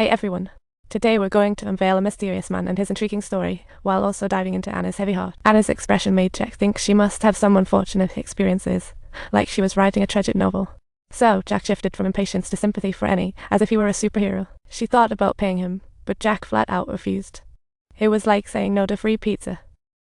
Hey everyone! Today we're going to unveil a mysterious man and his intriguing story, while also diving into Anna's heavy heart. Anna's expression made Jack think she must have some unfortunate experiences, like she was writing a tragic novel. So Jack shifted from impatience to sympathy for Annie, as if he were a superhero. She thought about paying him, but Jack flat out refused. It was like saying no to free pizza.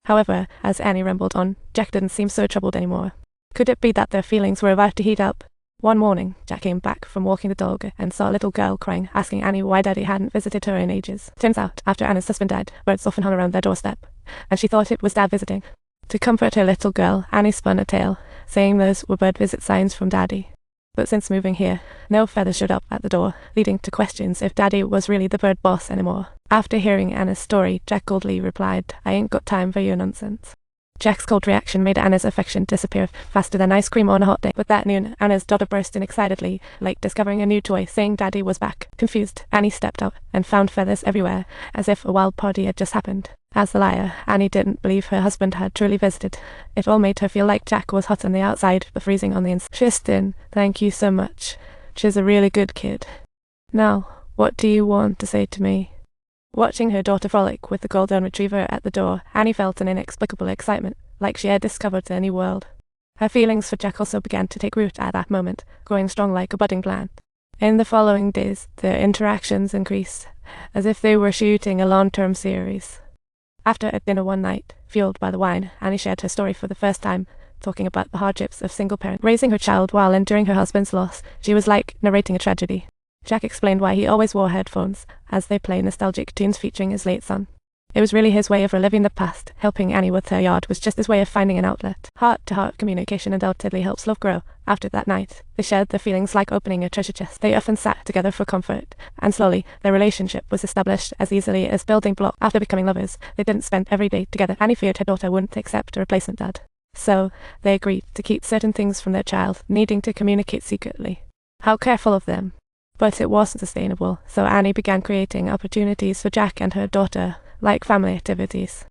However, as Annie rambled on, Jack didn't seem so troubled anymore. Could it be that their feelings were about to heat up? One morning, Jack came back from walking the dog and saw a little girl crying, asking Annie why Daddy hadn't visited her in ages. Turns out, after Anna's husband died, birds often hung around their doorstep, and she thought it was Dad visiting. To comfort her little girl, Annie spun a tale, saying those were bird visit signs from Daddy. But since moving here, no feathers showed up at the door, leading to questions if Daddy was really the bird boss anymore. After hearing Anna's story, Jack coldly replied, "I ain't got time for your nonsense." Jack's cold reaction made Anna's affection disappear faster than ice cream on a hot day. But that noon, Anna's daughter burst in excitedly, like discovering a new toy, saying Daddy was back. Confused, Annie stepped out and found feathers everywhere, as if a wild party had just happened. As the liar, Annie didn't believe her husband had truly visited. It all made her feel like Jack was hot on the outside, but freezing on the inside. Tristan, thank you so much. She's a really good kid. Now, what do you want to say to me? Watching her daughter frolic with the golden retriever at the door, Annie felt an inexplicable excitement, like she had discovered a new world. Her feelings for Jack also began to take root at that moment, growing strong like a budding plant. In the following days, their interactions increased, as if they were shooting a long-term series. After a dinner one night, fueled by the wine, Annie shared her story for the first time, talking about the hardships of single parent. Raising her child while enduring her husband's loss, she was like narrating a tragedy. Jack explained why he always wore headphones, as they played nostalgic tunes featuring his late son. It was really his way of reliving the past. Helping Annie with her yard was just his way of finding an outlet. Heart-to-heart communication undoubtedly helps love grow. After that night, they shared their feelings like opening a treasure chest. They often sat together for comfort, and slowly, their relationship was established as easily as building blocks. After becoming lovers, they didn't spend every day together. Annie feared her daughter wouldn't accept a replacement dad. So, they agreed to keep certain things from their child, needing to communicate secretly. How careful of them. But it wasn't sustainable, so Annie began creating opportunities for Jack and her daughter, like family activities.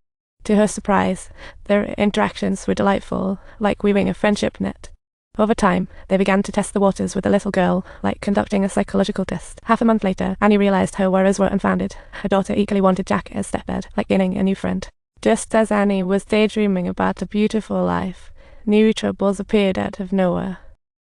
To her surprise, their interactions were delightful, like weaving a friendship net. Over time, they began to test the waters with the little girl, like conducting a psychological test. Half a month later, Annie realized her worries were unfounded. Her daughter eagerly wanted Jack as stepdad, like gaining a new friend. Just as Annie was daydreaming about a beautiful life, new troubles appeared out of nowhere.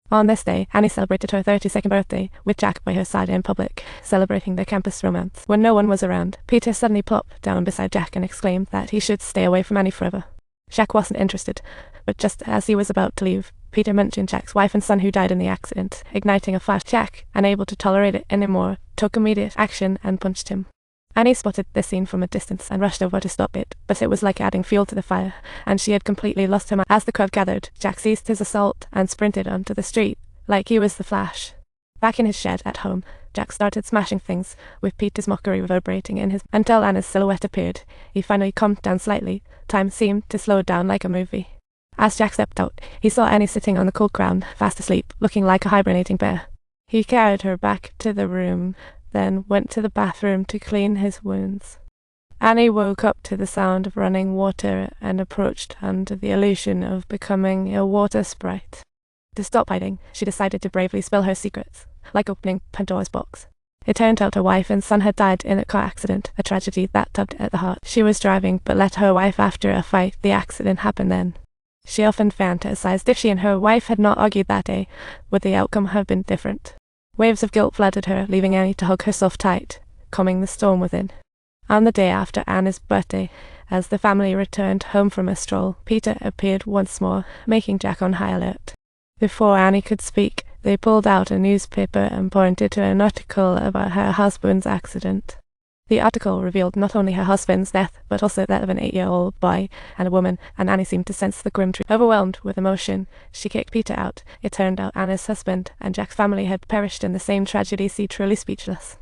On this day, Annie celebrated her 32nd birthday, with Jack by her side in public, celebrating their campus romance. When no one was around, Peter suddenly plopped down beside Jack and exclaimed that he should stay away from Annie forever. Jack wasn't interested, but just as he was about to leave, Peter mentioned Jack's wife and son who died in the accident, igniting a flash. Jack, unable to tolerate it anymore, took immediate action and punched him. Annie spotted this scene from a distance and rushed over to stop it, but it was like adding fuel to the fire, and she had completely lost her mind. As the crowd gathered, Jack ceased his assault and sprinted onto the street, like he was the Flash. Back in his shed at home, Jack started smashing things, with Peter's mockery reverberating in his until Anna's silhouette appeared. He finally calmed down slightly. Time seemed to slow down like a movie. As Jack stepped out, he saw Annie sitting on the cold ground, fast asleep, looking like a hibernating bear. He carried her back to the room, then went to the bathroom to clean his wounds. Annie woke up to the sound of running water and approached under the illusion of becoming a water sprite. To stop hiding, she decided to bravely spill her secrets, like opening Pandora's box. It turned out her wife and son had died in a car accident, a tragedy that tugged at the heart. She was driving but let her wife after a fight. The accident happened then. She often fantasized if she and her wife had not argued that day, would the outcome have been different. Waves of guilt flooded her, leaving Annie to hug herself tight, calming the storm within. On the day after Anna's birthday, as the family returned home from a stroll, Peter appeared once more, making Jack on high alert. Before Annie could speak, they pulled out a newspaper and pointed to an article about her husband's accident. The article revealed not only her husband's death, but also that of an 8-year-old boy and a woman, and Annie seemed to sense the grim truth. Overwhelmed with emotion, she kicked Peter out. It turned out Anna's husband and Jack's family had perished in the same tragedy. She truly speechless.